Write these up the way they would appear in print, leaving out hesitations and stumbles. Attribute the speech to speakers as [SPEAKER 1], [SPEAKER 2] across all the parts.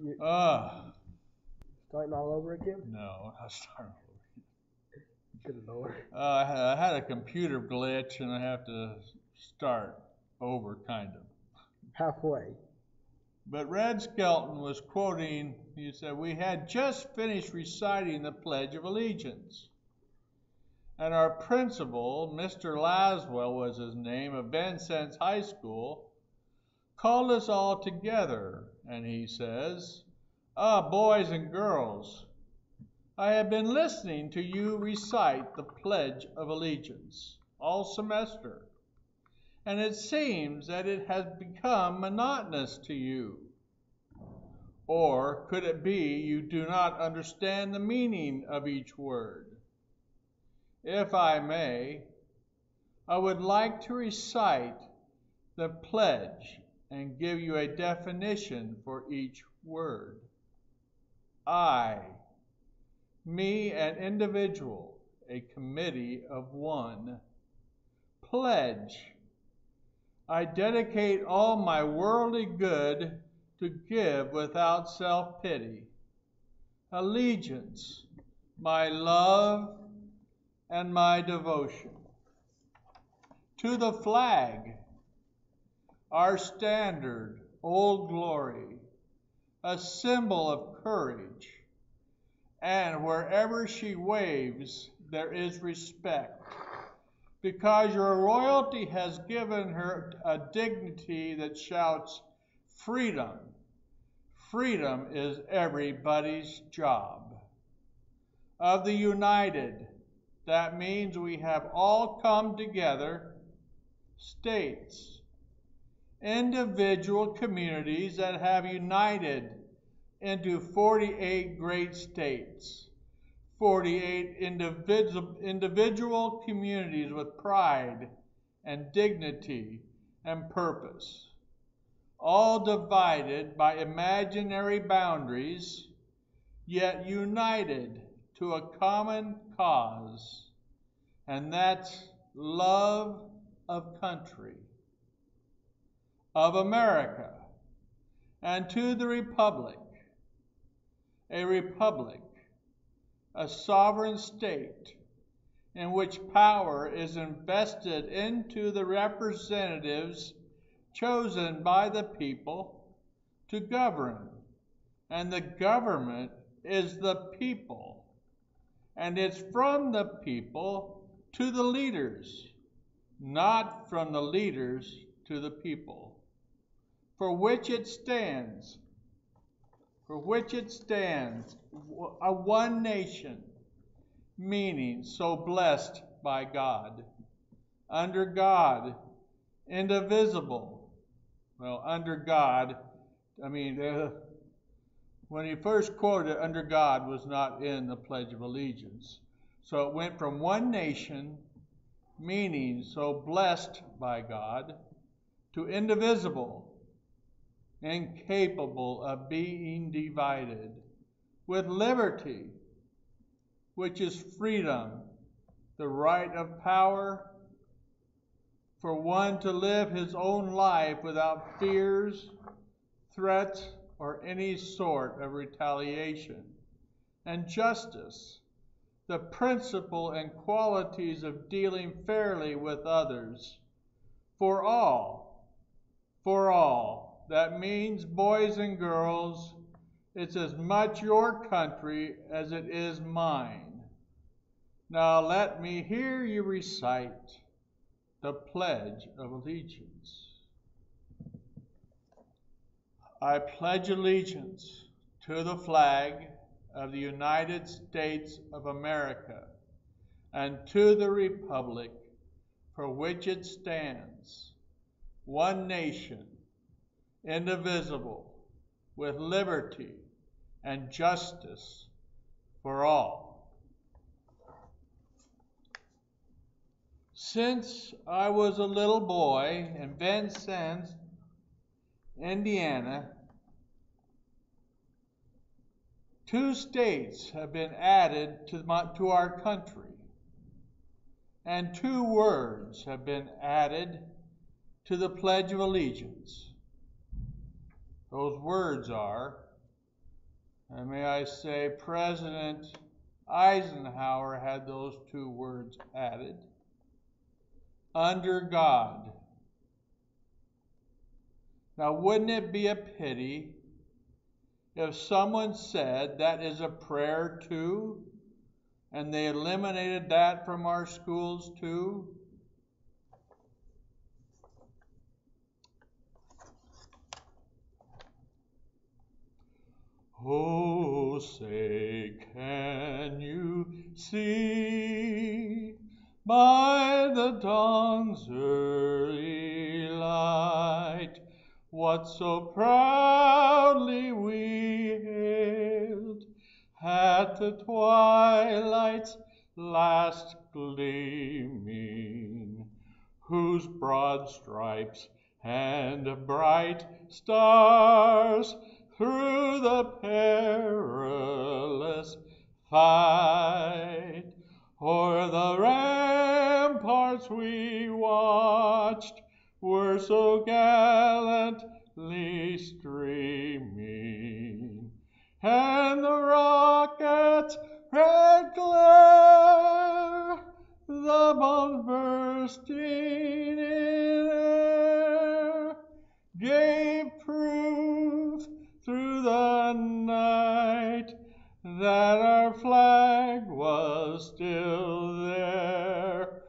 [SPEAKER 1] You
[SPEAKER 2] Uh,
[SPEAKER 1] starting all over again?
[SPEAKER 2] no, I started.
[SPEAKER 1] Good Lord.
[SPEAKER 2] I had a computer glitch and I have to start over, kind of.
[SPEAKER 1] Halfway.
[SPEAKER 2] But Red Skelton was quoting, he said, "We had just finished reciting the Pledge of Allegiance. And our principal, Mr. Laswell was his name, of Vincennes High School, called us all together, and he says, 'Boys and girls, I have been listening to you recite the Pledge of Allegiance all semester, and it seems that it has become monotonous to you. Or could it be you do not understand the meaning of each word? If I may, I would like to recite the pledge and give you a definition for each word. I, me, an individual, a committee of one, pledge. I dedicate all my worldly good to give without self-pity, allegiance, my love, and my devotion. To the flag, our standard, Old Glory, a symbol of courage, and wherever she waves, there is respect, because your royalty has given her a dignity that shouts, freedom. Freedom is everybody's job. Of the united, that means we have all come together, states, individual communities that have united into 48 great states, 48 individual communities with pride and dignity and purpose, all divided by imaginary boundaries, yet united to a common cause, and that's love of country, of America, and to the republic, a sovereign state in which power is invested into the representatives chosen by the people to govern, and the government is the people, and it's from the people to the leaders, not from the leaders to the people, for which it stands, a one nation, meaning so blessed by God, under God, indivisible. Well, under God, when he first quoted under God was not in the Pledge of Allegiance. So it went from one nation, meaning so blessed by God, to indivisible, incapable of being divided, with liberty, which is freedom, the right of power for one to live his own life without fears, threats, or any sort of retaliation, and justice, the principle and qualities of dealing fairly with others, for all. That means, boys and girls, it's as much your country as it is mine. Now let me hear you recite the Pledge of Allegiance. I pledge allegiance to the flag of the United States of America and to the republic for which it stands, one nation, indivisible, with liberty and justice for all. Since I was a little boy in Vincennes, Indiana, 2 states have been added to our country, and 2 words have been added to the Pledge of Allegiance. Those words are And may I say, President Eisenhower had those two words added. Under God. Now, wouldn't it be a pity if someone said that is a prayer too, and they eliminated that from our schools too? Oh, say, can you see by the dawn's early light what so proudly we hailed at the twilight's last gleaming, whose broad stripes and bright stars through the perilous fight o'er the ramparts we watched were so gallantly streaming, and the rocket's red glare, the bombs bursting in air, gave proof through the night that our flag was still there.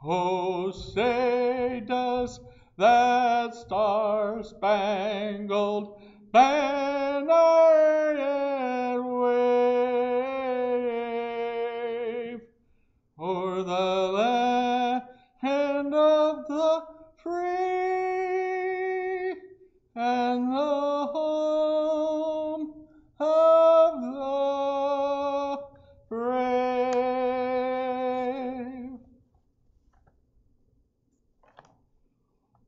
[SPEAKER 2] Oh, say, does that star-spangled banner yet wave o'er the land of the free and the home of the brave?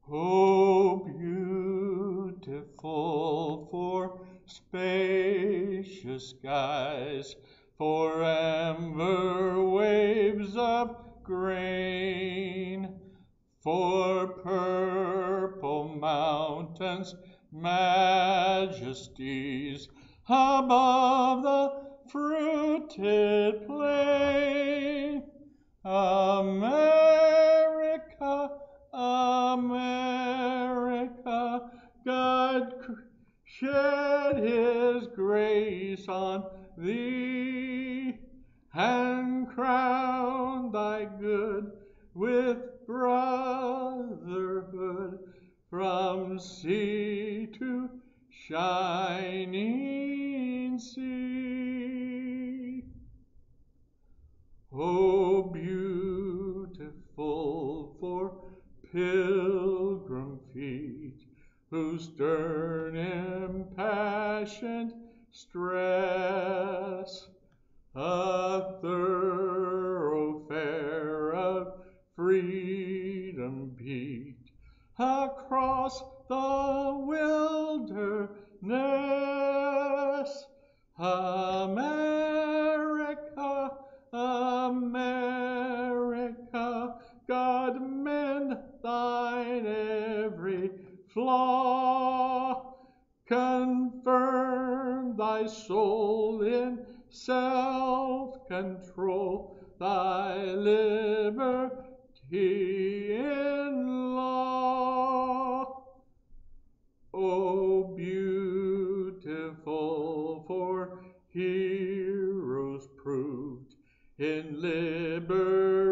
[SPEAKER 2] Oh, beautiful for spacious skies, for amber waves of grain, for purple mountains, majesties above the fruited plain. America, America, God shed his grace on thee, and crown thy good with brotherhood from sea to shining sea. Oh, beautiful for pilgrim feet, whose stern impassioned stress a thoroughfare of freedom beat across the wilderness. America, America, God mend thine every flaw, confirm thy soul in self-control, thy liberty in law. Oh, beautiful for heroes proved in liberating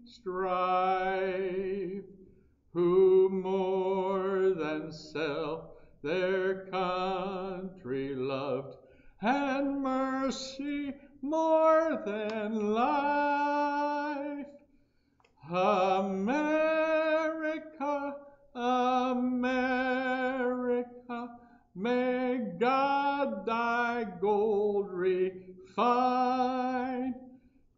[SPEAKER 2] strife, who more than self their country loved, and mercy more than life. America, America, may God thy gold refine,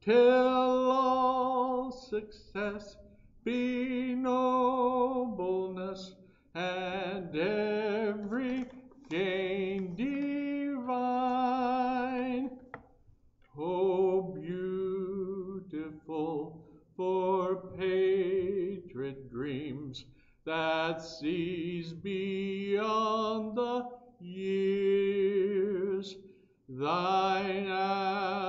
[SPEAKER 2] till all success be nobleness, and every gain divine. Oh, beautiful for patriot dreams that sees beyond the years, thine alabaster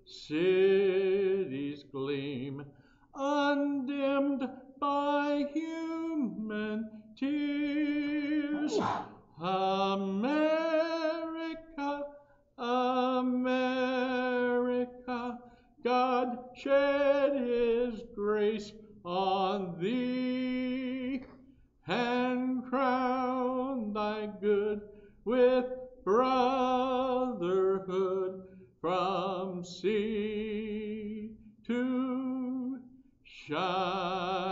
[SPEAKER 2] cities gleam, undimmed by human tears. America, America, God shed his grace on thee, and crown thy good with brotherhood from sea to shine.